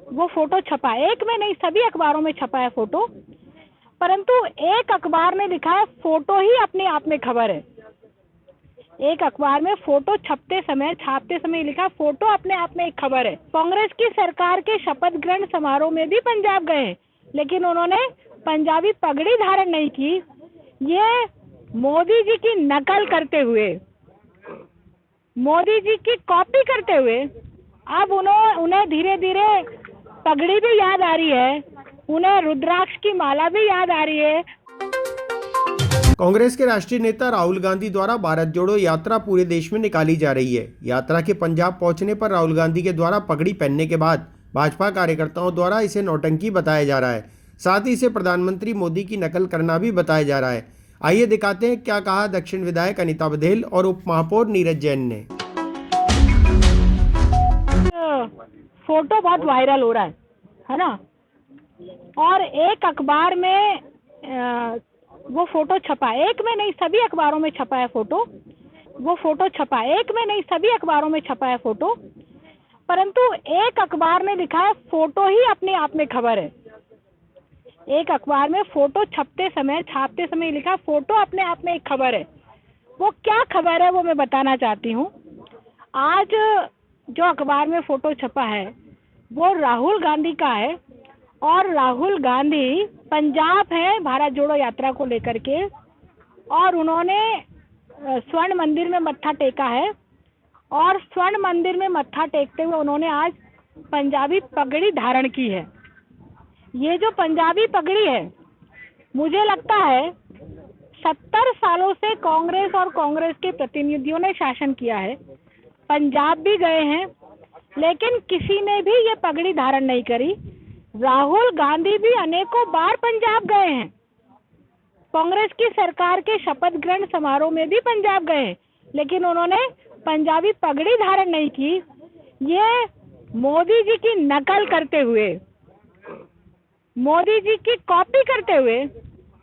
वो फोटो छपा, एक में नहीं सभी अखबारों में छपा है फोटो, परंतु एक अखबार ने लिखा है फोटो ही अपने आप में खबर है। एक अखबार में फोटो छापते समय लिखा फोटो अपने आप में एक खबर है। कांग्रेस की सरकार के शपथ ग्रहण समारोह में भी पंजाब गए, लेकिन उन्होंने पंजाबी पगड़ी धारण नहीं की। ये मोदी जी की नकल करते हुए, मोदी जी की कॉपी करते हुए अब उन्हें धीरे धीरे पगड़ी भी याद आ रही है, उन्हें रुद्राक्ष की माला भी याद आ रही है। कांग्रेस के राष्ट्रीय नेता राहुल गांधी द्वारा भारत जोड़ो यात्रा पूरे देश में निकाली जा रही है। यात्रा के पंजाब पहुंचने पर राहुल गांधी के द्वारा पगड़ी पहनने के बाद भाजपा कार्यकर्ताओं द्वारा इसे नौटंकी बताया जा रहा है। साथ ही इसे प्रधानमंत्री मोदी की नकल करना भी बताया जा रहा है। आइए दिखाते हैं क्या कहा दक्षिण विधायक अनिता बघेल और उप महापौर नीरज जैन ने। फोटो बहुत वायरल हो रहा है ना, और एक अखबार में वो फोटो छपा, एक में नहीं सभी अखबारों में छपा है फोटो। वो फोटो छपा, एक में नहीं सभी अखबारों में छपा है फोटो, परंतु एक अखबार ने लिखा है फोटो ही अपने आप में खबर है। एक अखबार में फोटो छापते समय लिखा फोटो अपने आप में एक खबर है। वो क्या खबर है वो मैं बताना चाहती हूँ। आज जो अखबार में फोटो छपा है वो राहुल गांधी का है, और राहुल गांधी पंजाब है भारत जोड़ो यात्रा को लेकर के, और उन्होंने स्वर्ण मंदिर में मत्था टेका है, और स्वर्ण मंदिर में मत्था टेकते हुए उन्होंने आज पंजाबी पगड़ी धारण की है। ये जो पंजाबी पगड़ी है, मुझे लगता है 70 सालों से कांग्रेस और कांग्रेस के प्रतिनिधियों ने शासन किया है, पंजाब भी गए हैं, लेकिन किसी ने भी ये पगड़ी धारण नहीं करी। राहुल गांधी भी अनेकों बार पंजाब गए हैं, कांग्रेस की सरकार के शपथ ग्रहण समारोह में भी पंजाब गए हैं, लेकिन उन्होंने पंजाबी पगड़ी धारण नहीं की। ये मोदी जी की नकल करते हुए, मोदी जी की कॉपी करते हुए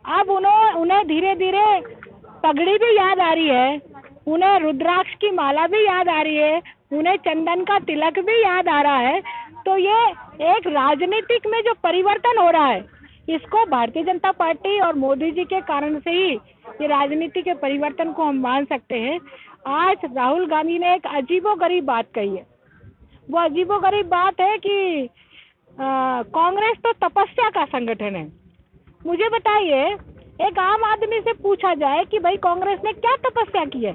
अब उन्हें धीरे धीरे पगड़ी भी याद आ रही है, उन्हें रुद्राक्ष की माला भी याद आ रही है, उन्हें चंदन का तिलक भी याद आ रहा है। तो ये एक राजनीतिक में जो परिवर्तन हो रहा है, इसको भारतीय जनता पार्टी और मोदी जी के कारण से ही ये राजनीति के परिवर्तन को हम मान सकते हैं। आज राहुल गांधी ने एक अजीबोगरीब बात कही है। वो अजीबोगरीब बात है कि कांग्रेस तो तपस्या का संगठन है। मुझे बताइए, एक आम आदमी से पूछा जाए कि भाई कांग्रेस ने क्या तपस्या की है?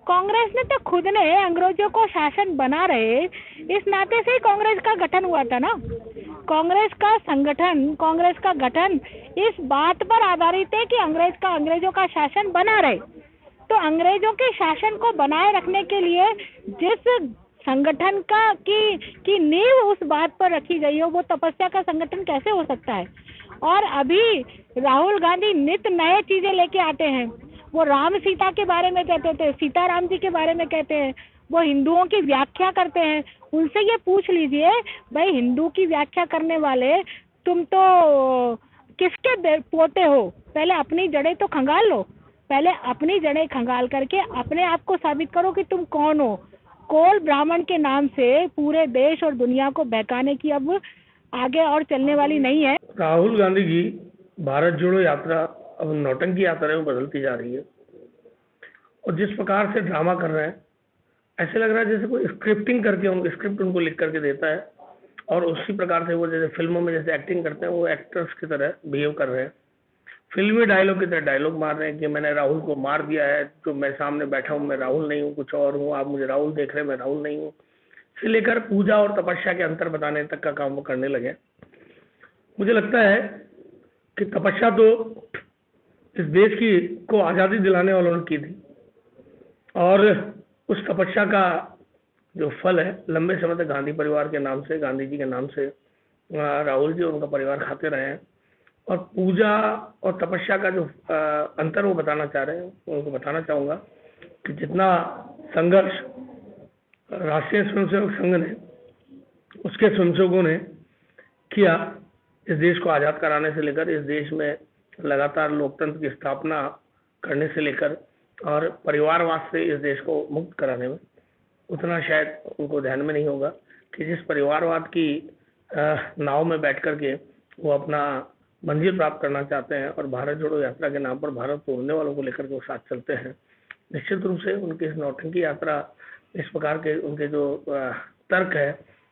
कांग्रेस ने तो खुद ने अंग्रेजों को शासन बना रहे, इस नाते से ही कांग्रेस का गठन हुआ था ना। कांग्रेस का गठन इस बात पर आधारित है कि अंग्रेजों का शासन बना रहे। तो अंग्रेजों के शासन को बनाए रखने के लिए जिस संगठन की नींव उस बात पर रखी गई हो, वो तपस्या का संगठन कैसे हो सकता है? और अभी राहुल गांधी नित नए चीजें लेके आते हैं। वो राम सीता के बारे में कहते थे, सीताराम जी के बारे में कहते हैं, वो हिंदुओं की व्याख्या करते हैं। उनसे ये पूछ लीजिए, भाई हिंदू की व्याख्या करने वाले तुम तो किसके पोते हो? पहले अपनी जड़ें तो खंगाल लो, पहले अपनी जड़ें खंगाल करके अपने आप को साबित करो कि तुम कौन हो। कोल ब्राह्मण के नाम से पूरे देश और दुनिया को बहकाने की अब आगे और चलने वाली नहीं है। राहुल गांधी की भारत जोड़ो यात्रा अब नौटंकी यात्रा में बदलती जा रही है, और जिस प्रकार से ड्रामा कर रहे हैं, ऐसे लग रहा है जैसे कोई स्क्रिप्टिंग करके स्क्रिप्ट उनको लिख करके देता है, और उसी प्रकार से वो जैसे फिल्मों में जैसे एक्टिंग करते हैं, वो एक्टर्स की तरह बिहेव कर रहे हैं। फिल्मी डायलॉग की तरह डायलॉग मार रहे हैं कि मैंने राहुल को मार दिया है, तो मैं सामने बैठा हूँ, मैं राहुल नहीं हूँ, कुछ और हूँ, आप मुझे राहुल देख रहे हैं, मैं राहुल नहीं हूँ। से लेकर पूजा और तपस्या के अंतर बताने तक का काम वो करने लगे। मुझे लगता है कि तपस्या तो इस देश को आज़ादी दिलाने वालों ने की थी, और उस तपस्या का जो फल है लंबे समय तक गांधी परिवार के नाम से, गांधी जी के नाम से राहुल जी और उनका परिवार खाते रहे हैं। और पूजा और तपस्या का जो अंतर वो बताना चाह रहे हैं, उनको बताना चाहूँगा कि जितना संघर्ष राष्ट्रीय स्वयंसेवक संघ ने, उसके स्वयंसेवकों ने किया इस देश को आज़ाद कराने से लेकर, इस देश में लगातार लोकतंत्र की स्थापना करने से लेकर और परिवारवाद से इस देश को मुक्त कराने में, उतना शायद उनको ध्यान में नहीं होगा कि जिस परिवारवाद की नाव में बैठ करके वो अपना मंजिल प्राप्त करना चाहते हैं और भारत जोड़ो यात्रा के नाम पर भारत तोड़ने वालों को लेकर के वो साथ चलते हैं। निश्चित रूप से उनकी इस नौटंकी यात्रा, इस प्रकार के उनके जो तर्क है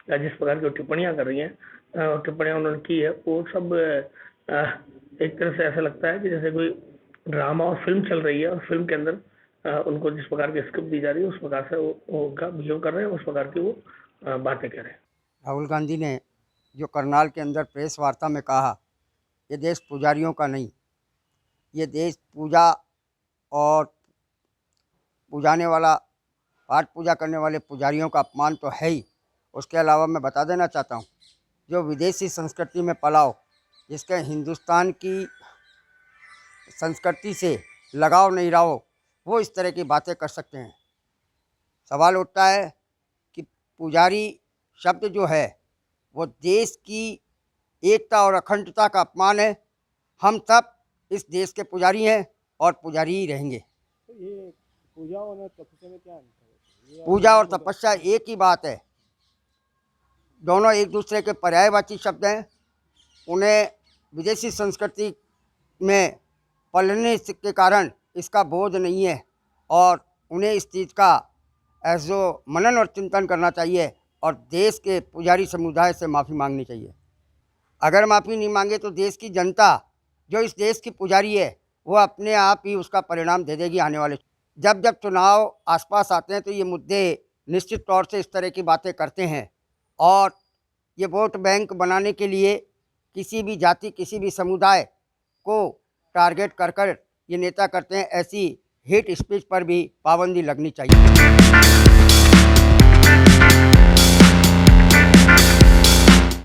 या जिस प्रकार की टिप्पणियां कर रही हैं, टिप्पणियां उन्होंने की है, वो सब एक तरह से ऐसा लगता है कि जैसे कोई ड्रामा और फिल्म चल रही है और फिल्म के अंदर उनको जिस प्रकार की स्क्रिप्ट दी जा रही है उस प्रकार से वो उनका बिहेव कर रहे हैं, उस प्रकार की वो बातें कर रहे हैं। राहुल गांधी ने जो करनाल के अंदर प्रेस वार्ता में कहा, ये देश पुजारियों का नहीं, ये देश पूजा और पूजाने वाला, पाठ पूजा करने वाले पुजारियों का अपमान तो है ही। उसके अलावा मैं बता देना चाहता हूँ, जो विदेशी संस्कृति में पलाओ, जिसके हिंदुस्तान की संस्कृति से लगाव नहीं रहा हो, वो इस तरह की बातें कर सकते हैं। सवाल उठता है कि पुजारी शब्द जो है वो देश की एकता और अखंडता का अपमान है। हम सब इस देश के पुजारी हैं और पुजारी ही रहेंगे। ये पूजा और तपस्या में क्या अंतर है? पूजा और तपस्या एक ही बात है, दोनों एक दूसरे के पर्यायवाची शब्द हैं। उन्हें विदेशी संस्कृति में पलने के कारण इसका बोध नहीं है और उन्हें इस चीज़ का ऐसो मनन और चिंतन करना चाहिए और देश के पुजारी समुदाय से माफ़ी मांगनी चाहिए। अगर माफ़ी नहीं मांगे तो देश की जनता, जो इस देश की पुजारी है, वो अपने आप ही उसका परिणाम दे देगी आने वाले। जब जब चुनाव आसपास आते हैं तो ये मुद्दे निश्चित तौर से इस तरह की बातें करते हैं और ये वोट बैंक बनाने के लिए किसी भी जाति, किसी भी समुदाय को टारगेट कर कर ये नेता करते हैं। ऐसी हेट स्पीच पर भी पाबंदी लगनी चाहिए।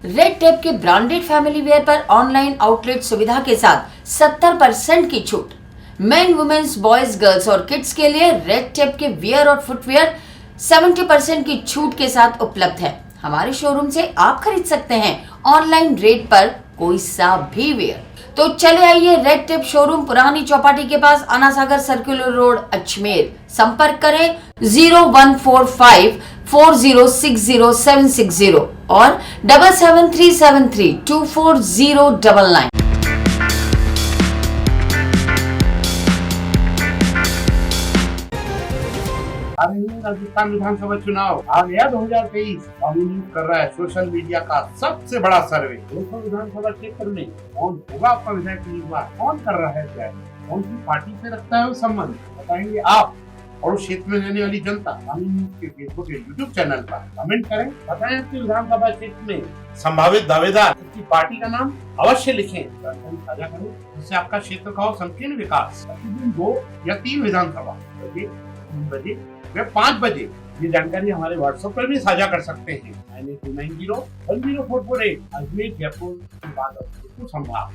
रेड टेप के ब्रांडेड फैमिली वेयर पर ऑनलाइन आउटलेट सुविधा के साथ 70% की छूट। मेन, वुमेन्स, बॉयज, गर्ल्स और किड्स के लिए रेड टेप के वियर और फुटवेयर 70% की छूट के साथ उपलब्ध है। हमारे शोरूम से आप खरीद सकते हैं ऑनलाइन रेट पर कोई सा भी वेयर। तो चले आइए रेड टेप शोरूम, पुरानी चौपाटी के पास, आना सागर सर्कुलर रोड, अजमेर। संपर्क करें 0145 4060 और 7737324099। राजस्थान विधानसभा चुनाव आ गया 2023 डोमिनेट कर रहा है सोशल मीडिया का सबसे बड़ा सर्वे। 200 विधानसभा क्षेत्र में कौन होगा आपका विधायक उम्मीदवार, कौन कर रहा है तैयारी, कौन सी पार्टी से रखता है वो संबंध बताएंगे आप और उस क्षेत्र में रहने वाली जनता। के फेसबुक के यूट्यूब चैनल पर कमेंट करें, बताएं आपके विधानसभा क्षेत्र में संभावित दावेदार की पार्टी का नाम अवश्य लिखें, साझा करें, जिससे आपका क्षेत्र का हो संकीर्ण विकास। प्रतिदिन 2 या 3 विधानसभा 3 बजे व 5 बजे ये जानकारी हमारे व्हाट्सएप पर भी साझा कर सकते हैं। 9290 10448 अजमेर, जयपुर, संभाग।